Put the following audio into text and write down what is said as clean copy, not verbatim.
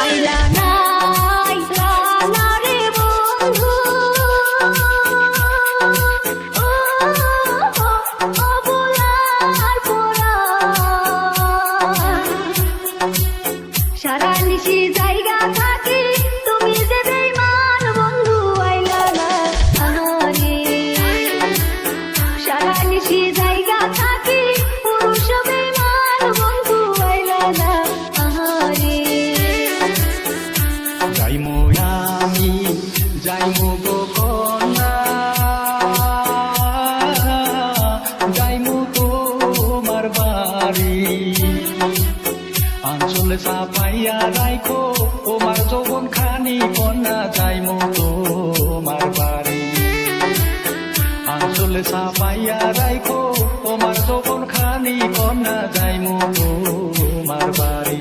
আইলা না আইলা না রে বন্ধু ও বলার পরা সারা নিশি জায়গা থাকি তুমি যে বেঈমান বন্ধু আইলা না আহারে সারা নিশি জায়গা থাকি পুরুষ বেঈমান বন্ধু আইলা না আহারে যাইমু আমি যাইমু গো কন্যা যাইমু তোমার বাড়ি আঞ্চলে চাপাইয়া রাইখো তোমার যৌবন খানি কন্যা যাইমু তোমার বাড়ি আঞ্চলে চাপাইয়া রাইখো তোমার যৌবন খানি কন্যা যাইমু তোমার বাড়ি